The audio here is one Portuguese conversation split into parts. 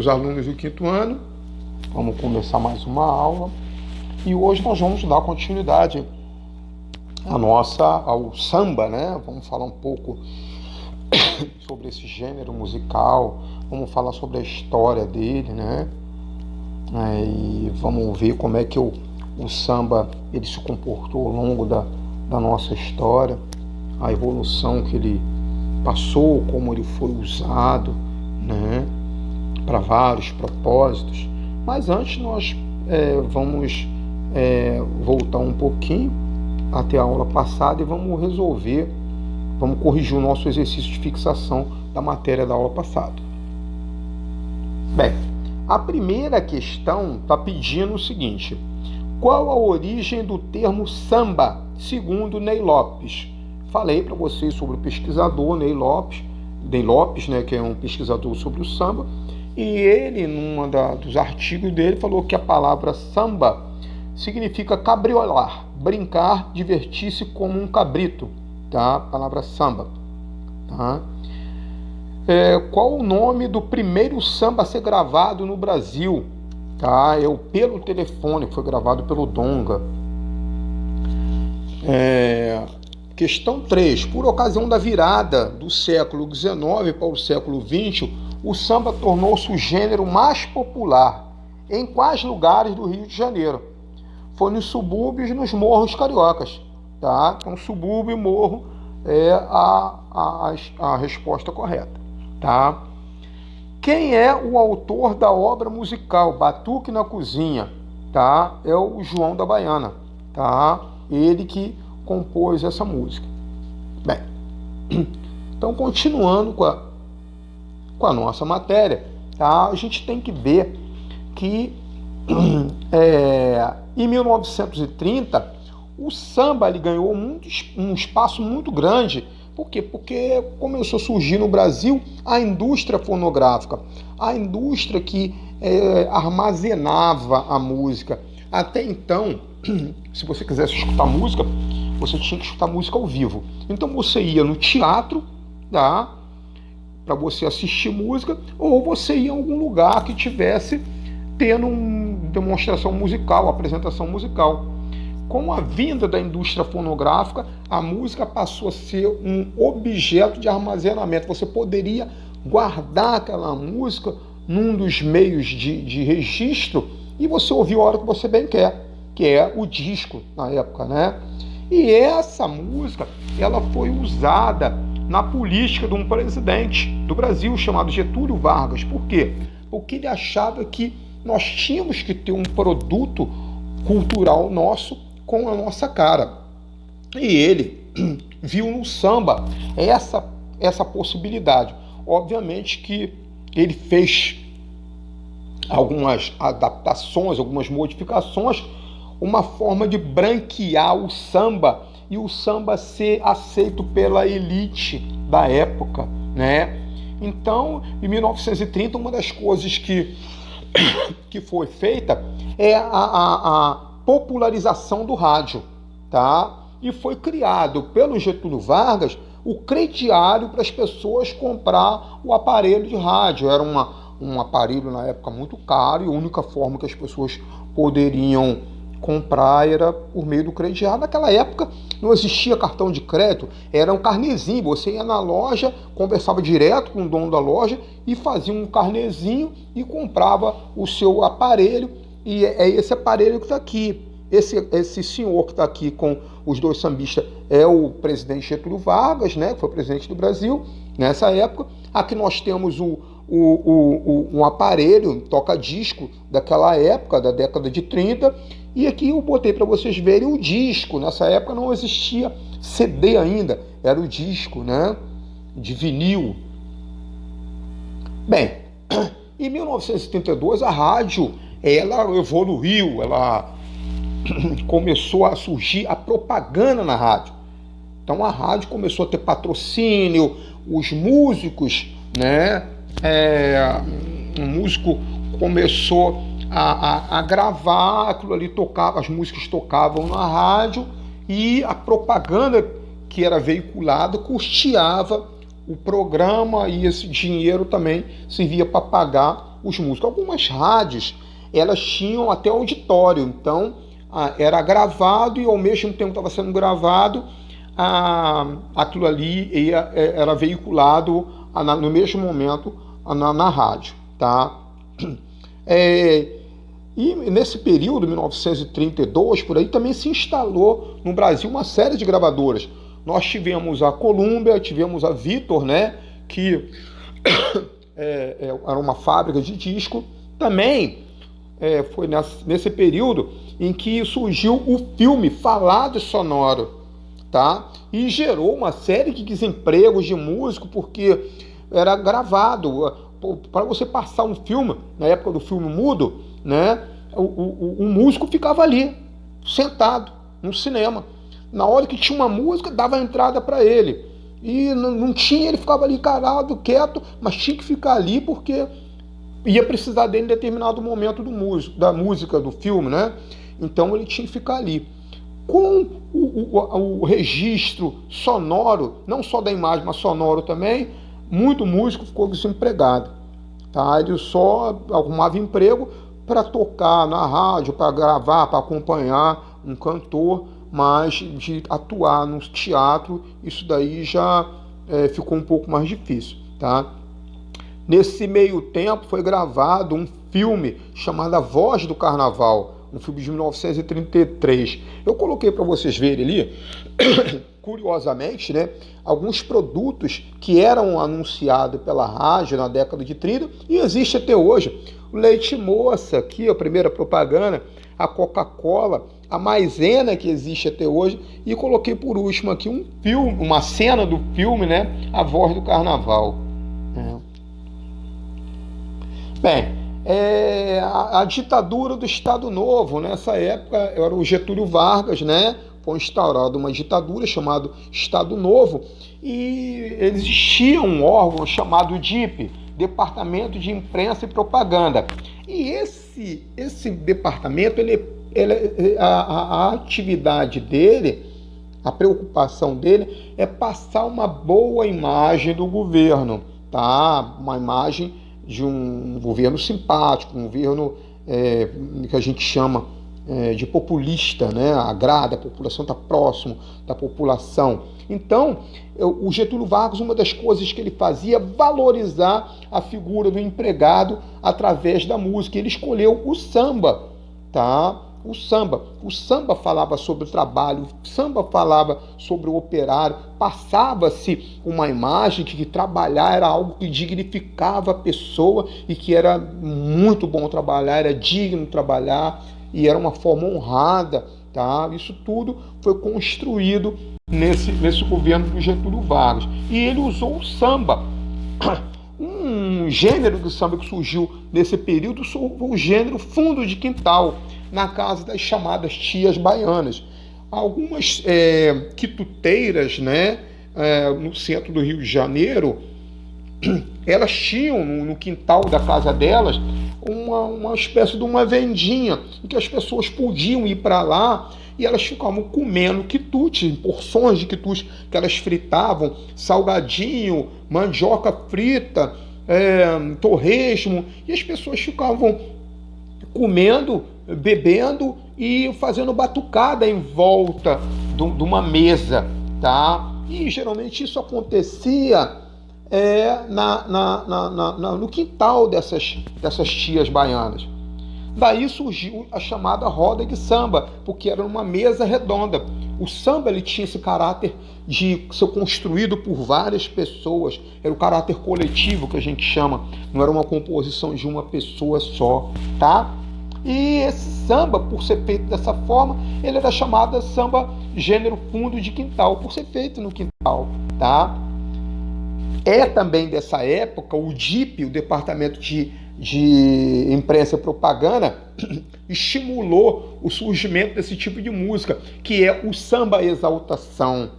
alunos do 5º ano. Vamos começar mais uma aula e hoje nós vamos dar continuidade ao samba, né? Vamos falar um pouco sobre esse gênero musical, vamos falar sobre a história dele, né? E vamos ver como é que o samba ele se comportou ao longo da nossa história, a evolução que ele passou, como ele foi usado, né? Para vários propósitos. Mas antes nós vamos voltar um pouquinho até a aula passada e vamos corrigir o nosso exercício de fixação da matéria da aula passada. Bem, a primeira questão está pedindo o seguinte: qual a origem do termo samba, segundo Ney Lopes? Falei para vocês sobre o pesquisador Ney Lopes, né, que é um pesquisador sobre o samba, e ele, dos artigos dele, falou que a palavra samba significa cabriolar, brincar, divertir-se como um cabrito, tá? A palavra samba, tá? Qual o nome do primeiro samba a ser gravado no Brasil? Tá? É o Pelo Telefone, que foi gravado pelo Donga. Questão 3. Por ocasião da virada do século XIX para o século XX, o samba tornou-se o gênero mais popular. Em quais lugares do Rio de Janeiro? Foi nos subúrbios e nos morros cariocas. Tá? Então, subúrbio e morro é a resposta correta. Tá? Quem é o autor da obra musical Batuque na Cozinha? Tá? É o João da Baiana. Tá? Ele que compôs essa música. Bem, então continuando com a nossa matéria, tá? A gente tem que ver que em 1930 o samba ele ganhou um espaço muito grande. Por quê? Porque começou a surgir no Brasil a indústria fonográfica, a indústria que armazenava a música. Até então, se você quisesse escutar música, você tinha que escutar música ao vivo. Então você ia no teatro, tá? Para você assistir música, ou você ia em algum lugar que tivesse tendo uma demonstração musical, apresentação musical. Com a vinda da indústria fonográfica, a música passou a ser um objeto de armazenamento. Você poderia guardar aquela música num dos meios de registro e você ouvir a hora que você bem quer, que é o disco na época, né? E essa música, ela foi usada na política de um presidente do Brasil chamado Getúlio Vargas. Por quê? Porque ele achava que nós tínhamos que ter um produto cultural nosso com a nossa cara. E ele viu no samba essa possibilidade. Obviamente que ele fez algumas adaptações, algumas modificações, uma forma de branquear o samba e o samba ser aceito pela elite da época, né? Então, em 1930, uma das coisas que foi feita é a popularização do rádio, tá? E foi criado pelo Getúlio Vargas o crediário para as pessoas comprar o aparelho de rádio. Era um aparelho na época muito caro e a única forma que as pessoas poderiam comprar era por meio do crediário. Naquela época não existia cartão de crédito, era um carnezinho. Você ia na loja, conversava direto com o dono da loja e fazia um carnezinho e comprava o seu aparelho. E é esse aparelho que está aqui. Esse senhor que está aqui com os dois sambistas é o presidente Getúlio Vargas, né, que foi presidente do Brasil nessa época. Aqui nós temos um aparelho, toca-disco daquela época, da década de 30, e aqui eu botei para vocês verem o disco. Nessa época não existia CD ainda, era o disco, né, de vinil. Bem, em 1972 a rádio ela evoluiu, ela começou a surgir a propaganda na rádio. Então a rádio começou a ter patrocínio, os músicos, né? O músico começou a gravar, aquilo ali tocava, as músicas tocavam na rádio e a propaganda que era veiculada custeava o programa e esse dinheiro também servia para pagar os músicos. Algumas rádios, elas tinham até auditório, então era gravado e ao mesmo tempo estava sendo gravado, aquilo ali era veiculado no mesmo momento na rádio, tá? E nesse período, 1932, por aí, também se instalou no Brasil uma série de gravadoras. Nós tivemos a Columbia, tivemos a Victor, né, que era uma fábrica de disco. Também foi nesse período em que surgiu o filme falado sonoro, tá? E gerou uma série de desempregos de músico, porque era gravado. Para você passar um filme, na época do filme mudo, né, o músico ficava ali, sentado, no cinema. Na hora que tinha uma música, dava a entrada para ele. E não tinha, ele ficava ali calado, quieto, mas tinha que ficar ali porque ia precisar dele em determinado momento da música, do filme, né? Então ele tinha que ficar ali. Com o registro sonoro, não só da imagem, mas sonoro também, muito músico ficou desempregado. Tá? Ele só arrumava emprego para tocar na rádio, para gravar, para acompanhar um cantor, mas de atuar no teatro, isso daí já ficou um pouco mais difícil. Tá? Nesse meio tempo foi gravado um filme chamado A Voz do Carnaval, um filme de 1933. Eu coloquei para vocês verem ali, curiosamente, né, alguns produtos que eram anunciados pela rádio na década de 30 e existe até hoje. O Leite Moça, aqui a primeira propaganda, a Coca-Cola, a Maisena, que existe até hoje, e coloquei por último aqui um filme, uma cena do filme, né, A Voz do Carnaval. Bem, a ditadura do Estado Novo, nessa época era o Getúlio Vargas, né? Foi instaurada uma ditadura chamada Estado Novo e existia um órgão chamado DIP, Departamento de Imprensa e Propaganda. E esse departamento, a atividade dele, a preocupação dele é passar uma boa imagem do governo, tá? Uma imagem de um governo simpático, um governo que a gente chama de populista, né? Agrada, a população está próximo da população. Então, o Getúlio Vargas, uma das coisas que ele fazia é valorizar a figura do empregado através da música. Ele escolheu o samba, tá? O samba falava sobre o trabalho, o samba falava sobre o operário, passava-se uma imagem que trabalhar era algo que dignificava a pessoa e que era muito bom trabalhar, era digno trabalhar e era uma forma honrada, tá? Isso tudo foi construído nesse governo do Getúlio Vargas. E ele usou o samba. Um gênero do samba que surgiu nesse período foi o gênero fundo de quintal, na casa das chamadas tias baianas. Algumas quituteiras, né, no centro do Rio de Janeiro, elas tinham no quintal da casa delas uma espécie de uma vendinha em que as pessoas podiam ir para lá e elas ficavam comendo quitute, porções de quitute que elas fritavam, salgadinho, mandioca frita, torresmo, e as pessoas ficavam comendo, bebendo e fazendo batucada em volta de uma mesa, tá? E geralmente isso acontecia no quintal dessas tias baianas. Daí surgiu a chamada roda de samba, porque era uma mesa redonda. O samba ele tinha esse caráter de ser construído por várias pessoas, era o caráter coletivo que a gente chama, não era uma composição de uma pessoa só, tá? E esse samba, por ser feito dessa forma, ele era chamado samba gênero fundo de quintal, por ser feito no quintal, tá? É também dessa época o DIP, o Departamento de Imprensa e Propaganda, estimulou o surgimento desse tipo de música, que é o samba exaltação,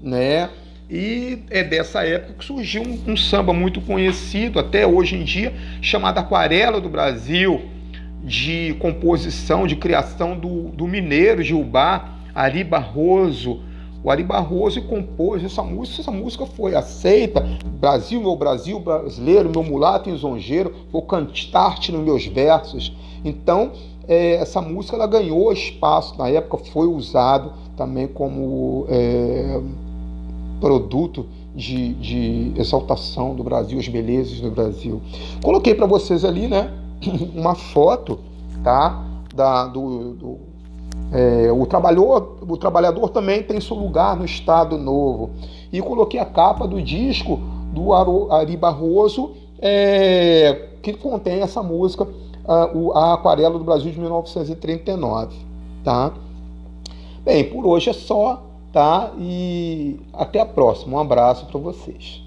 né? E é dessa época que surgiu um samba muito conhecido, até hoje em dia, chamado Aquarela do Brasil, de composição, de criação do mineiro Gilbar, Ari Barroso, O Ari Barroso compôs essa música foi aceita, Brasil, meu Brasil, brasileiro, meu mulato lisonjeiro, vou cantar-te nos meus versos. Então, essa música ela ganhou espaço, na época foi usado também como produto de exaltação do Brasil, as belezas do Brasil. Coloquei para vocês ali, né, uma foto, tá, o trabalhador também tem seu lugar no Estado Novo. E coloquei a capa do disco do Ari Barroso, que contém essa música, a Aquarela do Brasil de 1939. Tá? Bem, por hoje é só, tá? E até a próxima. Um abraço para vocês.